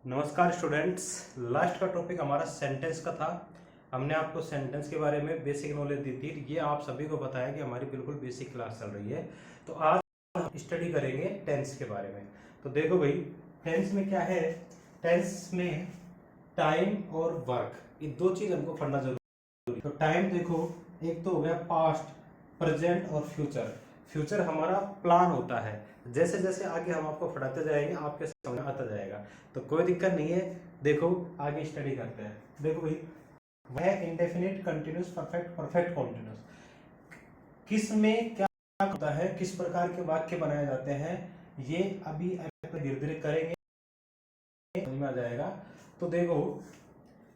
नमस्कार students. Last का topic हमारा सेंटेंस का था। हमने आपको सेंटेंस के बारे में बेसिक नॉलेज दी थी। ये आप सभी को पता है कि हमारी बिल्कुल बेसिक क्लास चल रही है। तो आज हम स्टडी करेंगे टेंस के बारे में। तो देखो भाई, टेंस में क्या है। टेंस में टाइम और वर्क, ये दो चीज़ हमको पढ़ना जरूरी है। तो टाइम देखो, एक तो हो गया पास्ट, प्रेजेंट और फ्यूचर। फ्यूचर हमारा प्लान होता है, जैसे जैसे आगे हम आपको पढ़ाते जाएंगे आपके समझ में आता जाएगा, तो कोई दिक्कत नहीं है। देखो आगे स्टडी करते हैं। देखो भाई, वह indefinite, continuous, perfect, perfect continuous, किस में क्या होता है, किस प्रकार के वाक्य बनाए जाते हैं, ये अभी धीरे धीरे करेंगे, समझ में आ जाएगा। तो देखो,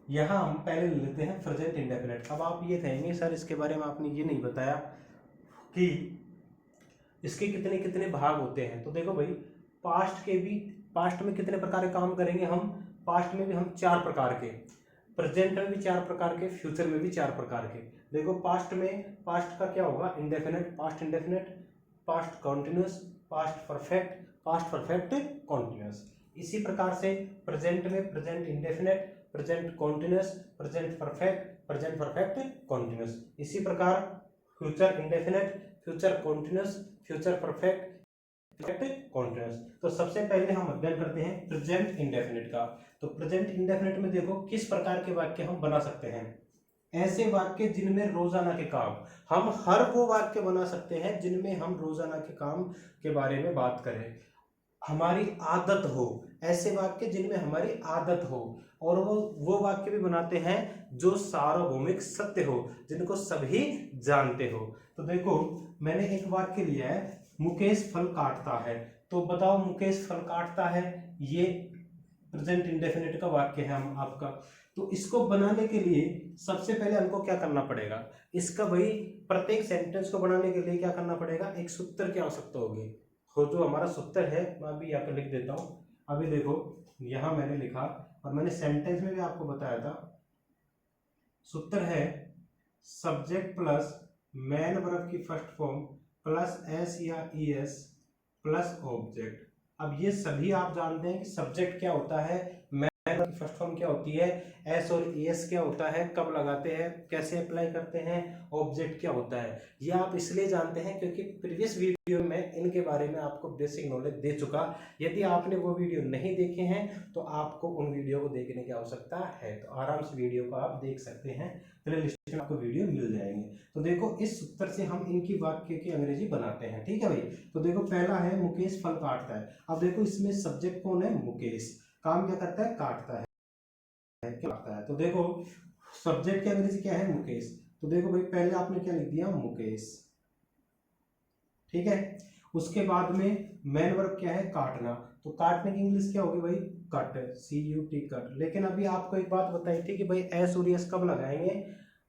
यहाँ हम पहले लेते हैं प्रेजेंट इंडेफिनिट। अब आप ये कहेंगे सर इसके बारे में आपने ये नहीं बताया कि इसके कितने कितने भाग होते हैं। तो देखो भाई, पास्ट में कितने प्रकार के काम करेंगे हम। पास्ट में भी हम 4 प्रकार के, प्रेजेंट में भी 4 प्रकार के, फ्यूचर में भी 4 प्रकार के। देखो पास्ट में, पास्ट का क्या होगा, indefinite, past indefinite, past continuous, past perfect, past perfect continuous. इसी प्रकार से प्रेजेंट में present indefinite, present continuous, present perfect, present perfect continuous. इसी प्रकार future indefinite, future continuous, future perfect, continuous. तो सबसे पहले हम अध्ययन करते हैं प्रेजेंट इंडेफिनिट का। तो प्रेजेंट इंडेफिनिट में देखो किस प्रकार के वाक्य हम बना सकते हैं। ऐसे वाक्य जिनमें रोजाना के काम, हम हर वो वाक्य बना सकते हैं जिनमें हम रोजाना के काम के बारे में बात करें, हमारी आदत हो। ऐसे वाक्य जिनमें हमारी आदत हो। और वो वाक्य भी बनाते हैं जो सार्वभौमिक सत्य हो, जिनको सभी जानते हो। तो देखो, मैंने एक वाक्य लिया है, मुकेश फल काटता है। तो बताओ, मुकेश फल काटता है, ये प्रेजेंट इंडेफिनिट का वाक्य है हम आपका। तो इसको बनाने के लिए सबसे पहले हमको क्या करना पड़ेगा, इसका भाई प्रत्येक सेंटेंस को बनाने के लिए क्या करना पड़ेगा, एक सूत्र की आवश्यकता होगी। हो जो हमारा सूत्र है मैं अभी यहाँ पे लिख देता हूँ। अभी देखो, यहाँ मैंने लिखा और मैंने सेंटेंस में भी आपको बताया था। सूत्र है सब्जेक्ट प्लस मैन वर्ब की फर्स्ट फॉर्म प्लस एस या ई एस प्लस ऑब्जेक्ट। अब ये सभी आप जानते हैं कि सब्जेक्ट क्या होता है, मैन वर्ब की फर्स्ट फॉर्म क्या होती है, एस और ई एस क्या होता है, कब लगाते हैं, कैसे अप्लाई करते हैं, ऑब्जेक्ट क्या होता है। ये आप इसलिए जानते हैं क्योंकि प्रीवियस वीडियो में इनके बारे में आपको बेसिक नॉलेज दे चुका। यदि आपने वो वीडियो नहीं देखे हैं तो आपको उन वीडियो को देखने की आवश्यकता है। तो आराम से वीडियो को आप देख सकते हैं, प्ले लिस्ट में आपको वीडियो मिल जाएंगे। तो देखो, इस सूत्र से हम इनकी वाक्य की अंग्रेजी बनाते हैं। ठीक है भाई। तो देखो, पहला है मुकेश फल काटता है। अब देखो, इसमें सब्जेक्ट कौन है, मुकेश, काम क्या करता है, काटता है, क्या काटता है। तो देखो, सब्जेक्ट की अंग्रेजी क्या है, मुकेश। तो देखो भाई, पहले आपने क्या लिख दिया, मुकेश, ठीक है। उसके बाद में मैन वर्ब क्या है, काटना। तो काटने की इंग्लिश क्या होगी भाई, कट, CUT, कट। लेकिन अभी आपको एक बात बताई थी कि भाई एस और एस कब लगाएंगे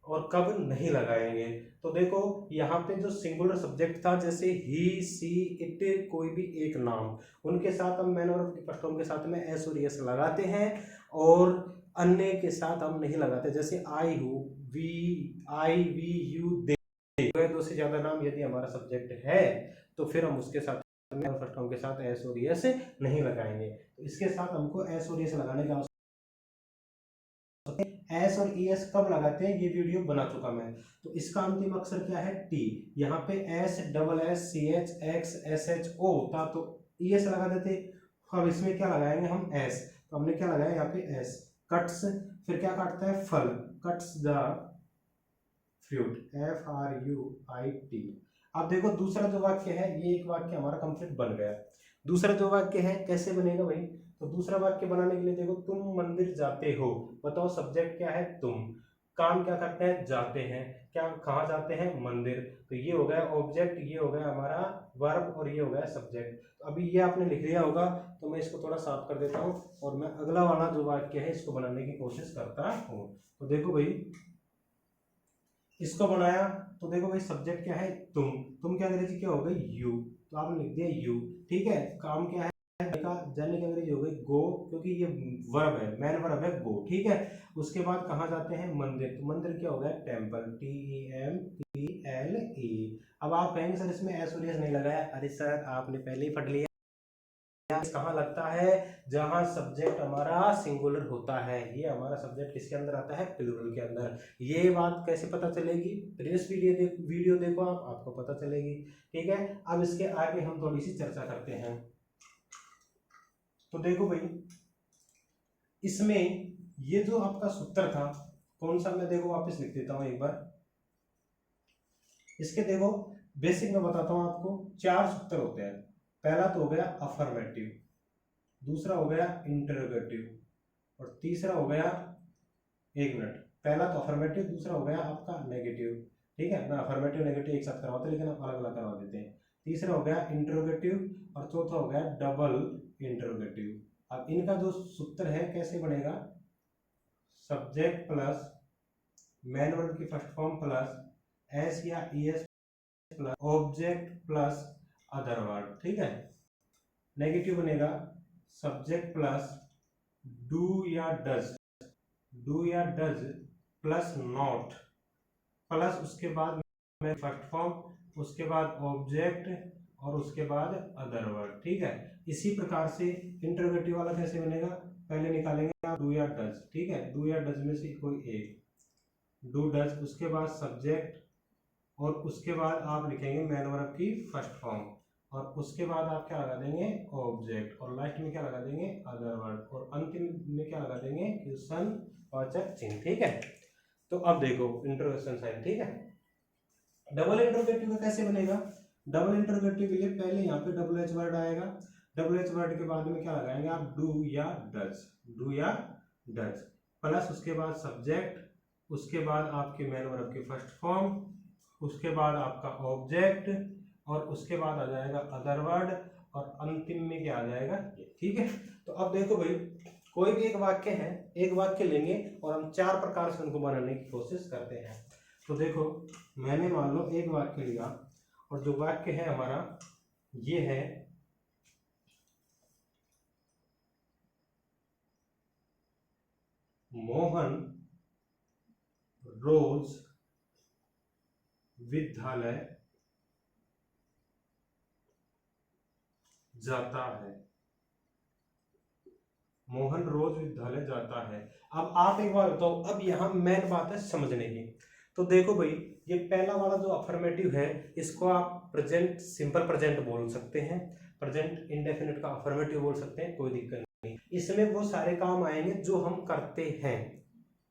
और कब नहीं लगाएंगे। तो देखो, यहाँ पे जो सिंगुलर सब्जेक्ट था, जैसे ही, सी, इट, कोई भी एक नाम, उनके साथ हम मैन वर्ब की फर्स्ट फॉर्म के साथ में एस और एस लगाते हैं, और अन्य के साथ हम नहीं लगाते। जैसे आई हूँ, वी यू दे, दो से ज्यादा नाम यदि हमारा सब्जेक्ट है तो फिर हम उसके साथ फर्स्ट फॉर्म के साथ एस और एस नहीं लगाएंगे। तो इसके साथ हमको एस और एस लगाने की आवश्यकता। एस और ई एस कब लगाते हैं, ये वीडियो बना चुका मैं। तो इसका अंतिम अक्षर क्या है, टी। यहाँ पे S double S C H X S H O होता तो ई एस लगा देते। अब इसमें क्या लगाएंगे हम, एस। तो हमने क्या लगाया यहाँ पे एस। कट्स, फिर क्या काटता है, फल, कट्स द फ्रूट, FRUIT। अब देखो, दूसरा जो वाक्य है, ये एक वाक्य हमारा कंप्लीट बन गया। दूसरा जो वाक्य है कैसे बनेगा भाई। तो दूसरा वाक्य बनाने के लिए देखो, तुम मंदिर जाते हो। बताओ, सब्जेक्ट क्या है, तुम, काम क्या करते हैं, जाते हैं, क्या कहाँ जाते हैं, मंदिर। तो ये हो गया ऑब्जेक्ट, ये हो गया हमारा वर्ब, और ये हो गया सब्जेक्ट। तो अभी ये आपने लिख लिया होगा, तो मैं इसको थोड़ा साफ कर देता हूँ और मैं अगला वाला जो वाक्य है इसको बनाने की कोशिश करता हूँ। तो देखो भाई, इसको बनाया। तो देखो भाई, सब्जेक्ट क्या है, तुम क्या अंग्रेजी क्या हो गई, यू। तो आपने लिख दिया यू, ठीक है। काम क्या है, का जाने की अंग्रेजी हो गई गो, क्योंकि ये वर्ब है, मैन वर्ब है, गो, ठीक है। उसके बाद कहाँ जाते हैं, मंदिर। तो मंदिर क्या हो गया, टेम्पल, TEMPLE। अब आप कहेंगे सर इसमें एस और एस नहीं लगाया। अरे सर, आपने पहले ही पढ़ लिया। कहाँ लगता है, जहां सब्जेक्ट हमारा सिंगुलर होता है। ये हमारा सब्जेक्ट किसके अंदर आता है, प्लूरल के अंदर। ये बात कैसे पता चलेगी, प्रीवियस वीडियो देखो आप, आपको पता चलेगी। ठीक है, अब इसके आगे हम थोड़ी सी चर्चा करते हैं। तो देखो भाई, इसमें ये जो आपका सूत्र था कौन सा, मैं देखो वापस लिख देता हूं एक बार। इसके देखो बेसिक में बताता हूं आपको, 4 सूत्र होते हैं। पहला तो हो गया अफर्मेटिव, दूसरा हो गया इंटरोगेटिव, और तीसरा हो गया, एक मिनट, पहला तो अफर्मेटिव, दूसरा हो गया आपका नेगेटिव। ठीक है, मैं अफर्मेटिव नेगेटिव एक साथ करवाता, लेकिन हम अलग अलग करवा देते हैं। तीसरा हो गया इंटरोगेटिव, और चौथा हो गया डबल इंटरोगेटिव। अब इनका जो सूत्र है कैसे बनेगा, सब्जेक्ट प्लस मेन वर्ब की फर्स्ट फॉर्म प्लस एस या ES plus object plus other word. ठीक है, नेगेटिव बनेगा सब्जेक्ट प्लस डू या डज, डू या डज प्लस नॉट, प्लस उसके बाद में फर्स्ट फॉर्म, उसके बाद ऑब्जेक्ट, और उसके बाद अदर वर्ड। ठीक है, इसी प्रकार से इंटरोगेटिव वाला कैसे बनेगा, पहले निकालेंगे आप डू या डज। ठीक है, डू या डज में से कोई एक, डू डज, उसके बाद सब्जेक्ट, और उसके बाद आप लिखेंगे मेन वर्ब की फर्स्ट फॉर्म, और उसके बाद आप क्या लगा देंगे, ऑब्जेक्ट, और लास्ट में क्या लगा देंगे, अदर वर्ड, और अंतिम में क्या लगा देंगे, क्वेश्चन वाचक चिन्ह। ठीक है, तो अब देखो इंटरोगेशन साइन। ठीक है, डबल इंटरोगेटिव का कैसे बनेगा, डबल इंटरोगेटिव के लिए पहले यहाँ पे डबल एच वर्ड आएगा, डबल एच वर्ड के बाद में क्या लगाएंगे आप, डू या डज, डू या डज, प्लस उसके बाद सब्जेक्ट, उसके बाद आपके मेन वर्ब की फर्स्ट फॉर्म, उसके बाद आपका ऑब्जेक्ट, और उसके बाद आ जाएगा अदर वर्ड, और अंतिम में क्या आ जाएगा ये। ठीक है, तो अब देखो भाई, कोई भी एक वाक्य है, एक वाक्य लेंगे और हम 4 प्रकार से उनको बनाने की कोशिश करते हैं। तो देखो, मैंने मान लो एक वाक्य लिया, और जो वाक्य है हमारा ये है, मोहन रोज विद्यालय जाता है, मोहन रोज विद्यालय जाता है। अब आप एक बार बताओ, अब यहाँ मेन बात है समझने की। तो देखो भाई, ये पहला वाला जो अफर्मेटिव है, इसको आप प्रेजेंट सिंपल प्रेजेंट बोल सकते हैं, प्रेजेंट इंडेफिनिट का अफर्मेटिव बोल सकते हैं, कोई दिक्कत नहीं। इसमें वो सारे काम आएंगे जो हम करते हैं,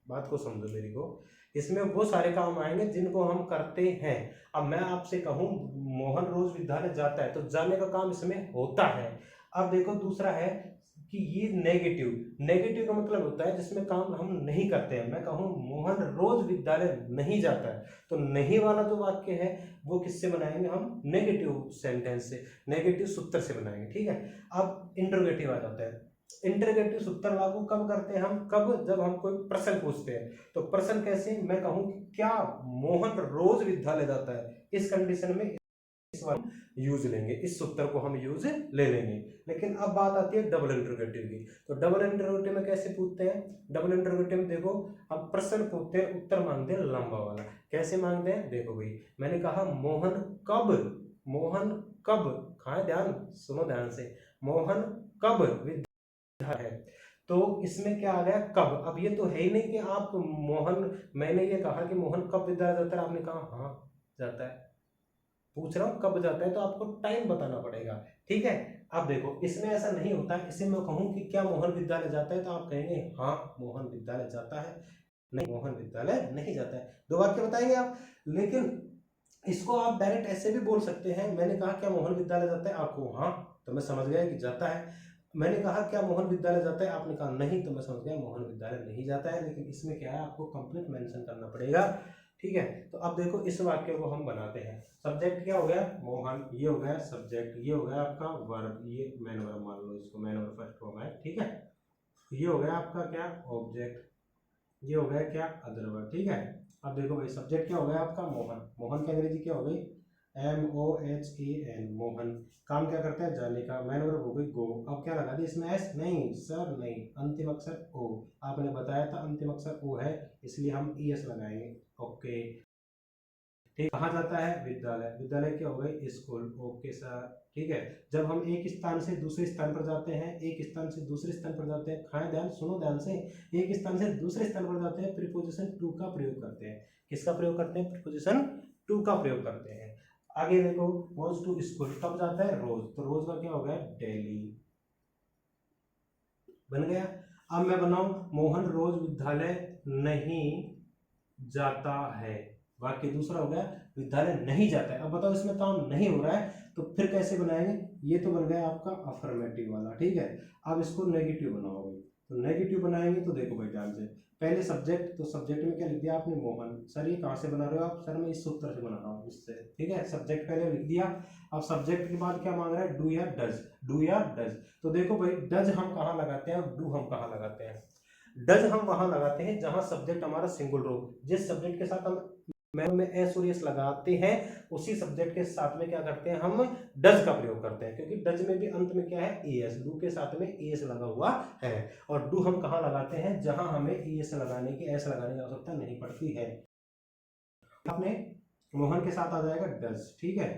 बात को समझो मेरी को, इसमें वो सारे काम आएंगे जिनको हम करते हैं। अब मैं आपसे कहूं मोहन रोज विद्यालय जाता है, तो जाने का काम इसमें होता है। अब देखो दूसरा है कि ये नेगेटिव, नेगेटिव का मतलब होता है जिसमें काम हम नहीं करते हैं। मैं कहूं मोहन रोज विद्यालय नहीं जाता है, तो नहीं वाला जो वाक्य है वो किससे बनाएंगे हम, नेगेटिव सेंटेंस से, नेगेटिव सूत्र से बनाएंगे। ठीक है, अब इंटरोगेटिव आ जाता है। इंटरोगेटिव सूत्र लागू कब करते हैं हम, कब, जब हम कोई प्रश्न पूछते हैं। तो प्रश्न कैसे, मैं कहूं कि क्या मोहन रोज विद्यालय जाता है, इस कंडीशन में इस बार यूज लेंगे, इस सूत्र को हम यूज ले लेंगे। लेकिन अब बात आती है डबल इंटरोगेटिव की। तो डबल इंटरोगेटिव में कैसे पूछते हैं, डबल इंटरोगेटिव में देखो, अब प्रश्न पूछते हैं, उत्तर मांगते हैं लंबा वाला। कैसे मांगते हैं, देखो भाई, मैंने कहा मोहन कब, मोहन कब, खाए ध्यान, सुनो ध्यान से, मोहन कब है, तो इसमें क्या आ गया, कब। अब ये तो है ही नहीं कि आप मोहन, मैंने ये कहा कि मोहन कब विद्यालय जाता है, आपने कहा हाँ जाता है, पूछ रहा हूं कब जाता है, तो आपको टाइम बताना पड़ेगा। ठीक है, अब देखो इसमें ऐसा नहीं होता है, इसे मैं कहूं कि क्या मोहन विद्यालय जाता है, तो आप कहेंगे हाँ मोहन विद्यालय जाता है, नहीं मोहन विद्यालय नहीं जाता है, 2 वाक्य बताएंगे आप। लेकिन इसको आप डायरेक्ट ऐसे भी बोल सकते हैं, मैंने कहा क्या मोहन विद्यालय जाता है, आपको हाँ, तो मैं समझ गया कि जाता है। मैंने कहा क्या मोहन विद्यालय जाता है, आपने कहा नहीं, तो मैं समझ गया मोहन विद्यालय नहीं जाता है। लेकिन इसमें क्या है, आपको कंप्लीट मेंशन करना पड़ेगा। ठीक है, तो अब देखो इस वाक्य को हम बनाते हैं। सब्जेक्ट क्या हो गया, मोहन, ये हो गया सब्जेक्ट, ये हो गया आपका वर्ब, ये मेन वर्ब मान लो इसको, मेन वर्ब फर्स्ट फॉर्म है। ठीक है, ये हो गया आपका क्या, ऑब्जेक्ट, ये हो गया क्या, अदर वर्ब। ठीक है, अब देखो भाई, सब्जेक्ट क्या हो गया आपका, मोहन, मोहन की अंग्रेजी क्या हो गई, MOHAN, मोहन, काम क्या करता है, जाने का, मैन वर्ब हो गई गो। अब क्या लगा दी इसमें, एस नहीं सर नहीं, अंतिम अक्षर ओ, आपने बताया था अंतिम अक्षर ओ है, इसलिए हम ES लगाएंगे। ओके, ठीक, कहाँ जाता है, विद्यालय, विद्यालय क्या हो गई, स्कूल। ओके सर, ठीक है, जब हम एक स्थान से दूसरे स्थान पर जाते हैं, एक स्थान से दूसरे स्थान पर जाते हैं, खाएं ध्यान, सुनो ध्यान से, एक स्थान से दूसरे स्थान पर जाते हैं, प्रीपोजिशन टू का प्रयोग करते हैं। किसका प्रयोग करते हैं? प्रीपोजिशन टू का प्रयोग करते हैं। आगे देखो, गोज टू स्कूल कब जाता है? रोज, तो रोज का क्या हो गया? डेली, बन गया। अब मैं बनाऊं, मोहन रोज विद्यालय नहीं जाता है, वाक्य दूसरा हो गया, विद्यालय नहीं जाता है। अब बताओ इसमें काम नहीं हो रहा है, तो फिर कैसे बनाएंगे? ये तो बन गया आपका अफर्मेटिव वाला, ठीक है। अब इसको नेगेटिव बनाओगे, तो नेगेटिव बनाएंगे तो देखो भाई ध्यान से, पहले सब्जेक्ट, तो सब्जेक्ट में क्या लिख दिया आपने? मोहन। सर ये कहाँ से बना रहे हो आप? सर मैं इस सूत्र से बना रहा हूँ, इससे, ठीक है। सब्जेक्ट पहले लिख दिया। अब सब्जेक्ट के बाद क्या मांग रहा है? डू या डज, डू या डज। तो देखो भाई, डज हम कहाँ लगाते हैं और डू हम कहाँ लगाते हैं? डज हम वहां लगाते हैं जहां सब्जेक्ट हमारा सिंगुलर हो। जिस सब्जेक्ट के साथ हम में एस और एस लगाते हैं, उसी सब्जेक्ट के साथ में क्या करते हैं? हम डज का प्रयोग करते हैं, क्योंकि डज में भी अंत में क्या है? एस, डू के साथ में एस लगा हुआ है। और डू हम कहाँ लगाते हैं? जहां हमें एस लगाने की, एस लगाने की आवश्यकता नहीं पड़ती है। आपने मोहन के साथ आ जाएगा डज, ठीक है,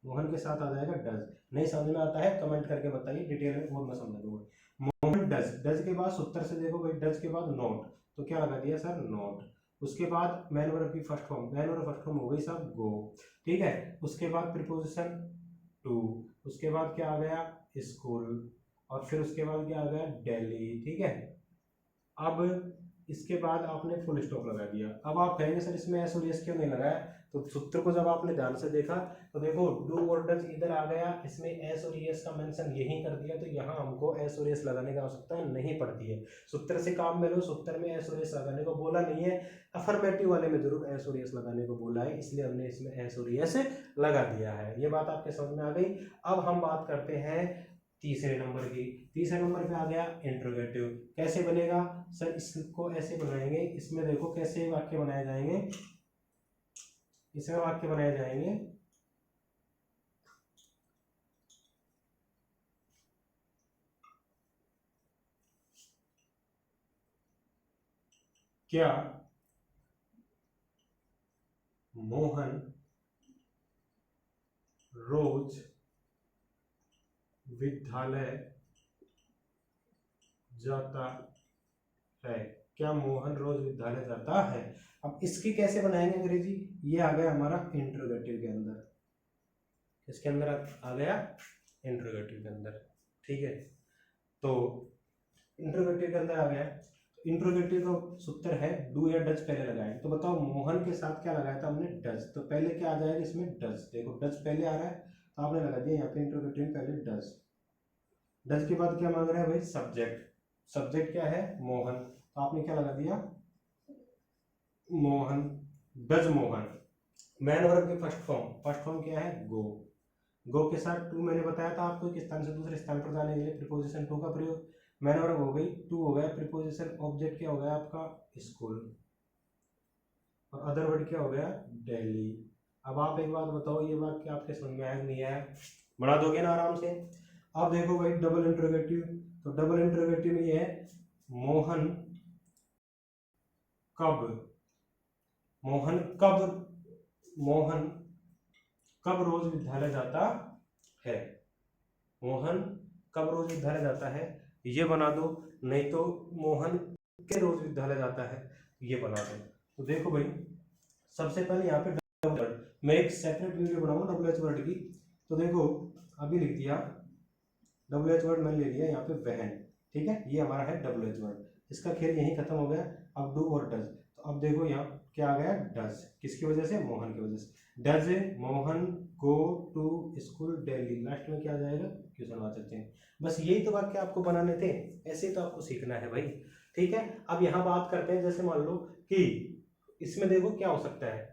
मोहन के साथ आ जाएगा डज। नहीं समझ में आता है कमेंट करके बताइए, डिटेल में और मैं समझा दूंगा। मोहन डज, डज के बाद सूत्र से देखो भाई, डज के बाद नोट, तो क्या लगा दिया सर? नोट। उसके बाद मैन वर्ब की first form, man verb first form हो गई सब, गो, ठीक है। उसके बाद प्रीपोजिशन टू, उसके बाद क्या आ गया? स्कूल, और फिर उसके बाद क्या आ गया? दिल्ली, ठीक है। अब इसके बाद आपने फुल स्टॉप लगा दिया। अब आप कहेंगे सर इसमें एस और एस क्यों नहीं लगाया? तो सूत्र को जब आपने ध्यान से देखा तो देखो, डू और डज इधर आ गया, इसमें एस और एस का मेंशन यही कर दिया, तो यहाँ हमको एस और एस लगाने की आवश्यकता नहीं पड़ती है। सूत्र से काम में लो, सूत्र में एस और एस लगाने को बोला नहीं है, अफर्मेटिव वाले में जरूर एस और एस लगाने को बोला है, इसलिए हमने इसमें एस और एस लगा दिया है। ये बात आपके समझ में आ गई। अब हम बात करते हैं तीसरे नंबर की। तीसरे नंबर पे आ गया इंट्रोगेटिव। कैसे बनेगा सर? इसको ऐसे बनाएंगे, इसमें देखो कैसे वाक्य बनाए जाएंगे, इसमें वाक्य बनाए जाएंगे, क्या मोहन रोज विद्यालय जाता है? क्या मोहन रोज विद्यालय जाता है? अब इसकी कैसे बनाएंगे अंग्रेजी? ये आ गया हमारा इंट्रोगेटिव के अंदर, इसके अंदर आ गया इंट्रोगेटिव के अंदर, ठीक है। तो इंट्रोगेटिव के अंदर आ गया। इंट्रोगेटिव का सूत्र है डू या डज पहले लगाए, तो बताओ मोहन के साथ क्या लगाया था हमने? डज, तो पहले क्या आ जाएगा इसमें? डज। देखो डज पहले आ रहा है, तो आपने लगा दिया यहाँ पे इंट्रोगेटिव पहले डज। डज के बाद क्या मांग रहा है भाई? सब्जेक्ट। सब्जेक्ट क्या है? मोहन, तो आपने क्या लगा दिया? Mohan, does Mohan. Man verb की फर्स्ट फॉर्म, फर्स्ट फॉर्म क्या है? गो। गो के साथ टू मैंने बताया था आपको कि स्थान से दूसरे स्थान पर जाने के लिए प्रीपोजिशन टू का प्रयोग। मैन वर्ब हो गई, टू हो गया, प्रीपोजिशन ऑब्जेक्ट क्या हो गया आपका? स्कूल, और अदर वर्ड क्या हो गया? दिल्ली। अब आप एक बात बताओ, ये बात क्या आपके समझ में आया नहीं आया? बना दोगे ना आराम से? अब देखो भाई डबल इंट्रोगेटिव, तो डबल इंट्रोगेटिव में ये है मोहन कब, मोहन कब, मोहन कब रोज विद्यालय जाता है? मोहन कब रोज विद्यालय जाता है, ये बना दो। नहीं तो मोहन के रोज विद्यालय जाता है, ये बना दो। तो देखो भाई, सबसे पहले यहाँ पे डबल वर्ड, मैं एक सेपरेट वीडियो बनाऊंगा डब्ल्यू एच वर्ड की। तो देखो अभी लिख दिया डब्ल्यू एच वर्ड, मैंने ले लिया यहाँ पे वहन, ठीक है, ये हमारा है डब्ल्यू एच वर्ड। इसका खेल यही खत्म हो गया। अब डू और डज, तो अब देखो यहाँ क्या आ गया? डज, किसकी वजह से? मोहन की वजह से। Does Mohan go to school daily, last में क्या आ जाएगा? क्वेश्चनवाचक चिन्ह। बस यही तो वाक्य आपको बनाने थे, ऐसे तो आपको सीखना है भाई, ठीक है। अब यहाँ बात करते हैं, जैसे मान लो कि इसमें देखो क्या हो सकता है,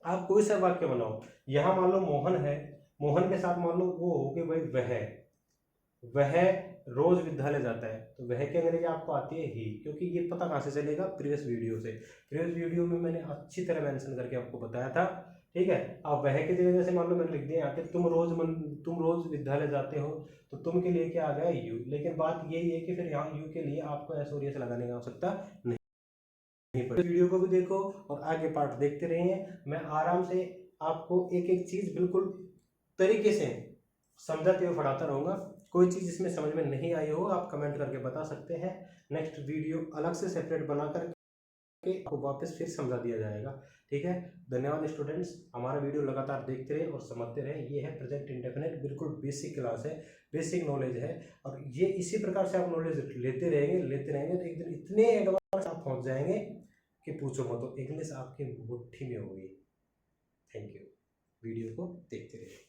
आप कोई सा वाक्य बनाओ। यहाँ मान लो मोहन है, मोहन के साथ मान लो वो हो कि भाई वह रोज विद्यालय जाता है, तो वह की अंग्रेजी आपको आती है ही, क्योंकि ये पता कहाँ से चलेगा? प्रीवियस वीडियो से। प्रीवियस वीडियो में मैंने अच्छी तरह मेंशन करके आपको बताया था, ठीक है। अब वह की जगह जैसे मान लो मैंने लिख दिया यहाँ पे तुम रोज विद्यालय जाते हो, तो तुम के लिए क्या आ गया? यू। लेकिन बात यही है कि फिर यहाँ यू के लिए आपको एस और एस लगाने की आवश्यकता नहीं पड़ेगी। वीडियो को भी देखो और आगे पार्ट देखते रहिए। मैं आराम से आपको एक एक चीज बिल्कुल तरीके से समझाते हुए पढ़ाता रहूँगा। कोई चीज़ इसमें समझ में नहीं आई हो आप कमेंट करके बता सकते हैं। नेक्स्ट वीडियो अलग से सेपरेट बना करके आपको वापस फिर समझा दिया जाएगा। ठीक है, धन्यवाद स्टूडेंट्स, हमारा वीडियो लगातार देखते रहे और समझते रहे। ये है प्रेजेंट इंडेफिनिट, बिल्कुल बेसिक क्लास है, बेसिक नॉलेज है, और ये इसी प्रकार से आप नॉलेज लेते रहेंगे तो एक दिन इतने एडवांस आप पहुंच जाएंगे कि पूछो मत, तो इंग्लिश आपकी मुट्ठी में होगी। थैंक यू, वीडियो को देखते रहिए।